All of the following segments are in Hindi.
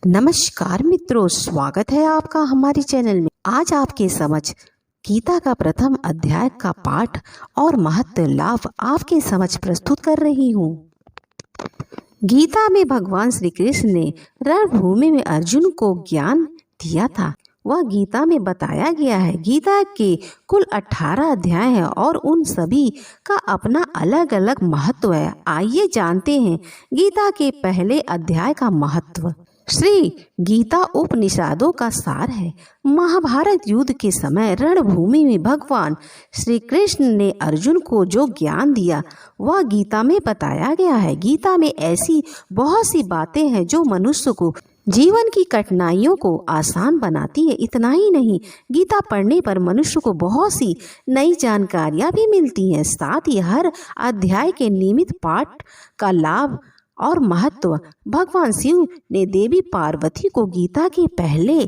नमस्कार मित्रों, स्वागत है आपका हमारे चैनल में। आज आपके समझ गीता का प्रथम अध्याय का पाठ और महत्व लाभ आपके समझ प्रस्तुत कर रही हूँ। गीता में भगवान श्री कृष्ण ने रणभूमि में अर्जुन को ज्ञान दिया था। वह गीता में बताया गया है। गीता के कुल 18 अध्याय हैं और उन सभी का अपना अलग अलग महत्व है। आइए जानते हैं गीता के पहले अध्याय का महत्व। श्री गीता उपनिषदों का सार है। महाभारत युद्ध के समय रणभूमि में भगवान श्री कृष्ण ने अर्जुन को जो ज्ञान दिया वह गीता में बताया गया है। गीता में ऐसी बहुत सी बातें हैं जो मनुष्य को जीवन की कठिनाइयों को आसान बनाती है। इतना ही नहीं, गीता पढ़ने पर मनुष्य को बहुत सी नई जानकारियां भी मिलती हैं। साथ ही हर अध्याय के नियमित पाठ का लाभ और महत्व भगवान शिव ने देवी पार्वती को गीता के पहले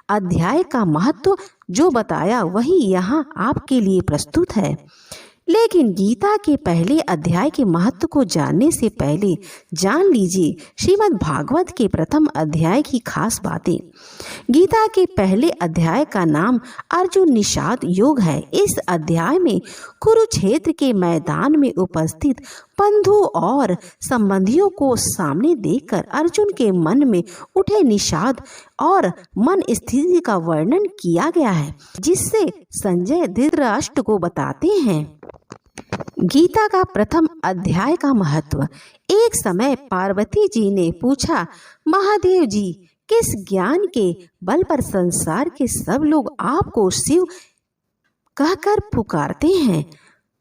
अध्याय का महत्व जो बताया वही यहाँ आपके लिए प्रस्तुत है। लेकिन गीता के पहले अध्याय के महत्व को जानने से पहले जान लीजिए श्रीमद् भागवत के प्रथम अध्याय की खास बातें। गीता के पहले अध्याय का नाम अर्जुन निषाद योग है। इस अध्याय में कुरुक्षेत्र के मैदान में उपस्थित बंधु और संबंधियों को सामने देखकर अर्जुन के मन में उठे निषाद और मन स्थिति का वर्णन किया गया है, जिससे संजय धृतराष्ट्र को बताते हैं। गीता का प्रथम अध्याय का महत्व। एक समय पार्वती जी ने पूछा, महादेव जी, किस ज्ञान के बल पर संसार के सब लोग आपको शिव कहकर पुकारते हैं?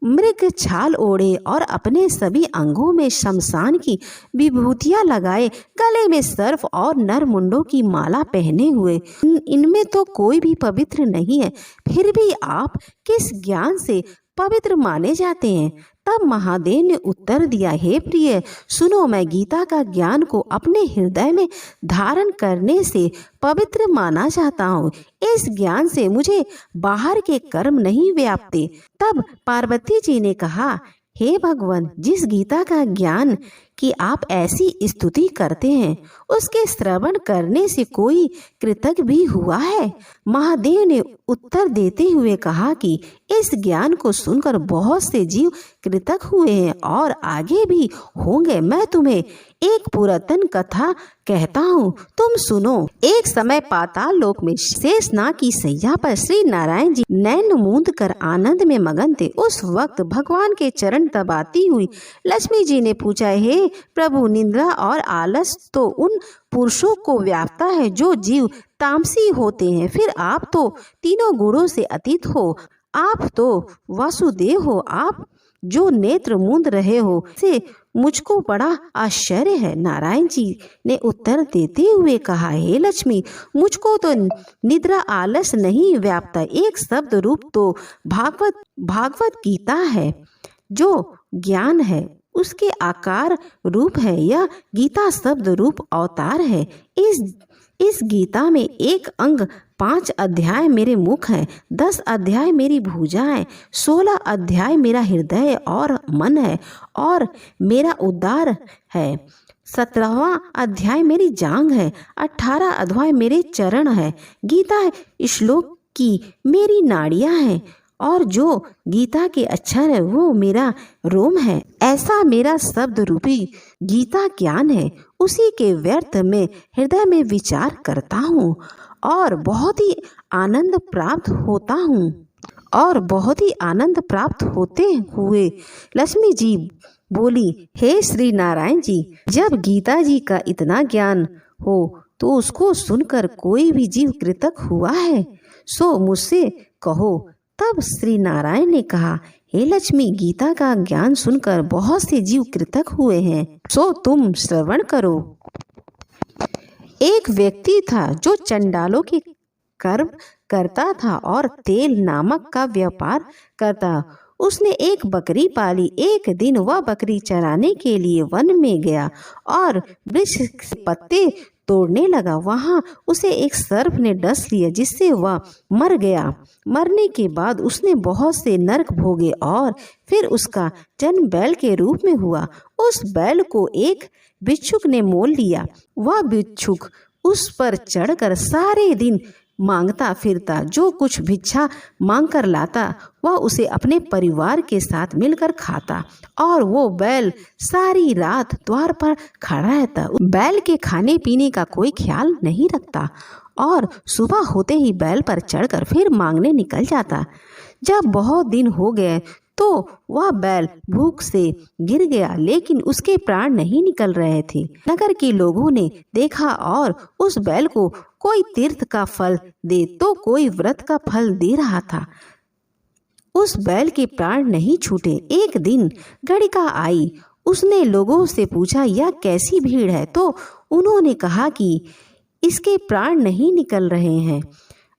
मृग छाल ओढ़े और अपने सभी अंगों में शमशान की विभूतियां लगाए, गले में सर्प और नरमुंडों की माला पहने हुए, इनमें तो कोई भी पवित्र नहीं है, फिर भी आप किस ज्ञान से पवित्र माने जाते हैं? तब महादेव ने उत्तर दिया, हे प्रिय, सुनो, मैं गीता का ज्ञान को अपने हृदय में धारण करने से पवित्र माना जाता हूँ। इस ज्ञान से मुझे बाहर के कर्म नहीं व्यापते। तब पार्वती जी ने कहा, हे भगवान, जिस गीता का ज्ञान की आप ऐसी स्तुति करते हैं उसके श्रवण करने से कोई कृतज्ञ भी हुआ है? महादेव ने उत्तर देते हुए कहा कि इस ज्ञान को सुनकर बहुत से जीव कृतज्ञ हुए हैं और आगे भी होंगे। मैं तुम्हें एक पुरातन कथा कहता हूँ, तुम सुनो। एक समय पाताल लोक में शेषनाग की सैया पर श्री नारायण जी नैन मूंद कर आनंद में मगन थे। उस वक्त भगवान के चरण दबाती हुई लक्ष्मी जी ने पूछा, हे प्रभु, निद्रा और आलस तो उन पुरुषों को व्यापता है जो जीव तामसी होते हैं, फिर आप तो तीनों गुणों से अतीत हो, आप तो वासुदेव हो, आप जो नेत्र मूंद रहे हो से मुझको बड़ा आश्चर्य है। नारायण जी ने उत्तर देते हुए कहा, हे लक्ष्मी, मुझको तो निद्रा आलस नहीं व्यापता। एक शब्द रूप तो भागवत गीता है, जो ज्ञान है उसके आकार रूप है। यह गीता शब्द रूप अवतार है। इस गीता में एक अंग 5 अध्याय मेरे मुख है, 10 अध्याय मेरी भुजा है, 16 अध्याय मेरा हृदय और मन है और मेरा उदर है, 17वां अध्याय मेरी जांघ है, 18 अध्याय मेरे चरण है। गीता श्लोक की मेरी नाड़ियां हैं और जो गीता के अक्षर है वो मेरा रोम है। ऐसा मेरा शब्द रूपी गीता ज्ञान है, उसी के व्यर्थ में हृदय में विचार करता हूँ और बहुत ही आनंद प्राप्त होता हूँ। और बहुत ही आनंद प्राप्त होते हुए लक्ष्मी जी बोली, हे श्री नारायण जी, जब गीता जी का इतना ज्ञान हो तो उसको सुनकर कोई भी जीव कृतज्ञ हुआ है, सो मुझसे कहो। तब श्री नारायण ने कहा, हे लक्ष्मी, गीता का ज्ञान सुनकर बहुत से जीव कृतज्ञ हुए हैं, सो तुम श्रवण करो। एक व्यक्ति था जो चंडालों के कर्म करता था और तेल नामक का व्यापार करता। उसने एक बकरी पाली। एक दिन वह बकरी चराने के लिए वन में गया और वृक्ष से पत्ते तोड़ने लगा। वहां उसे एक सर्प ने डस लिया, जिससे वह मर गया। मरने के बाद उसने बहुत से नरक भोगे और फिर उसका जन्म बैल के रूप में हुआ। उस बैल को एक भिक्षुक ने मोल लिया। वह भिक्षुक उस पर चढ़कर सारे दिन मांगता फिरता, जो कुछ भिक्षा मांग कर लाता वह उसे अपने परिवार के साथ मिलकर खाता, और वो बैल सारी रात द्वार पर खड़ा रहता। बैल के खाने पीने का कोई ख्याल नहीं रखता और सुबह होते ही बैल पर चढ़कर फिर मांगने निकल जाता। जब बहुत दिन हो गए तो वह बैल भूख से गिर गया, लेकिन उसके प्राण नहीं निकल रहे थे। नगर के लोगों ने देखा और उस बैल को कोई तीर्थ का फल दे तो कोई व्रत का फल दे रहा था। उस बैल के प्राण नहीं छूटे। एक दिन गड़िका आई, उसने लोगों से पूछा यह कैसी भीड़ है, तो उन्होंने कहा कि इसके प्राण नहीं निकल रहे हैं,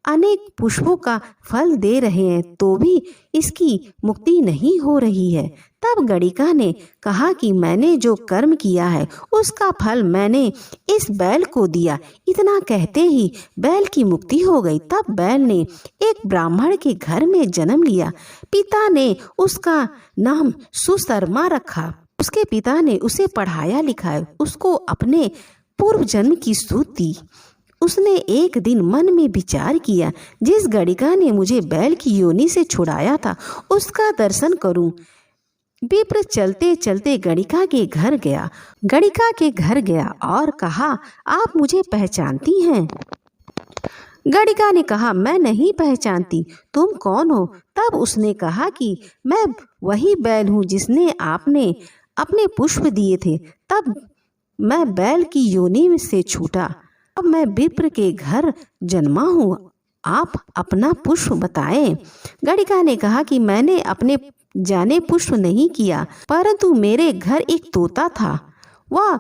अनेक पुष्पों का फल दे रहे हैं तो भी इसकी मुक्ति नहीं हो रही है। तब गड़िका ने कहा कि मैंने जो कर्म किया है उसका फल मैंने इस बैल को दिया। इतना कहते ही बैल की मुक्ति हो गई। तब बैल ने एक ब्राह्मण के घर में जन्म लिया। पिता ने उसका नाम सुशर्मा रखा। उसके पिता ने उसे पढ़ाया लिखाया, उसको अपने पूर्व जन्म की सुध दी। उसने एक दिन मन में विचार किया, जिस गड़िका ने मुझे बैल की योनि से छुड़ाया था उसका दर्शन करूं। विप्र चलते चलते गड़िका के घर गया। गड़िका के घर गया और कहा, आप मुझे पहचानती हैं? गड़िका ने कहा, मैं नहीं पहचानती, तुम कौन हो? तब उसने कहा कि मैं वही बैल हूँ जिसने आपने अपने पुष्प दिए थे। तब मैं बैल की योनि से छूटा, अब मैं विप्र के घर जन्मा हूँ, आप अपना पुष्प बताएं। गड़िका ने कहा कि मैंने अपने जाने पुष्प नहीं किया, परंतु मेरे घर एक तोता था, वह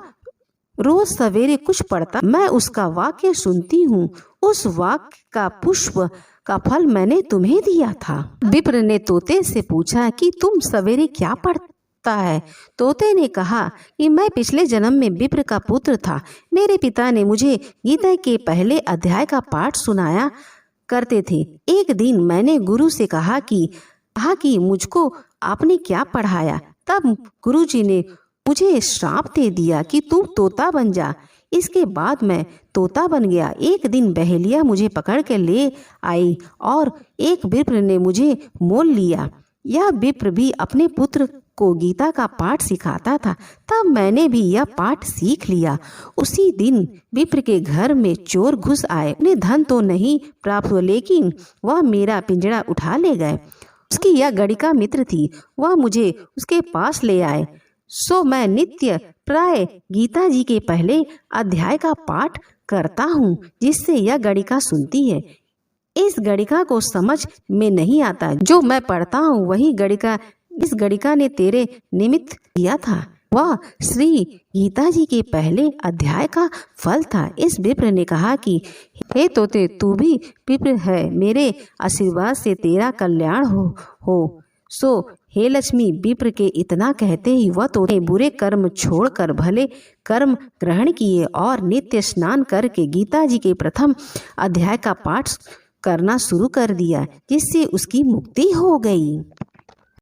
रोज सवेरे कुछ पढ़ता, मैं उसका वाक्य सुनती हूँ। उस वाक्य का पुष्प का फल मैंने तुम्हें दिया था। विप्र ने तोते से पूछा कि तुम सवेरे क्या पढ़ते है? तोते ने कहा कि मैं पिछले जन्म में विप्र का पुत्र था। मेरे पिता ने मुझे गीता के पहले अध्याय का पाठ सुनाया करते थे। एक दिन मैंने गुरु से कहा कि मुझको आपने क्या पढ़ाया? तब गुरुजी ने मुझे श्राप दे दिया कि तू तोता बन जा। इसके बाद मैं तोता बन गया। एक दिन बहेलिया मुझे पकड़ के ले आई और एक विप्र ने मुझे मोल लिया। यह विप्र भी अपने पुत्र को गीता का पाठ सिखाता था। तब मैंने भी यह पाठ सीख लिया। उसी दिन विप्र के घर में चोर घुस आए। उन्हें धन तो नहीं प्राप्त हुआ, लेकिन वह मेरा पिंजरा उठा ले गए। उसकी यह गड़िका मित्र थी, वह मुझे उसके पास ले आए। सो मैं नित्य प्राय गीता जी के पहले अध्याय का पाठ करता हूँ, जिससे यह गड़िका सुनती है। इस गड़िका को समझ में नहीं आता, जो मैं पढ़ता हूँ वही गड़िका इस गड़िका ने तेरे निमित्त किया था। वह श्री गीता जी के पहले अध्याय का फल था। इस विप्र ने कहा कि हे तोते, तू भी विप्र है, मेरे आशीर्वाद से तेरा कल्याण हो। सो हे लक्ष्मी। विप्र के इतना कहते ही वह तोते बुरे कर्म छोड़कर भले कर्म ग्रहण किए और नित्य स्नान करके गीता जी के प्रथम अध्याय का पाठ करना शुरू कर दिया, जिससे उसकी मुक्ति हो गई।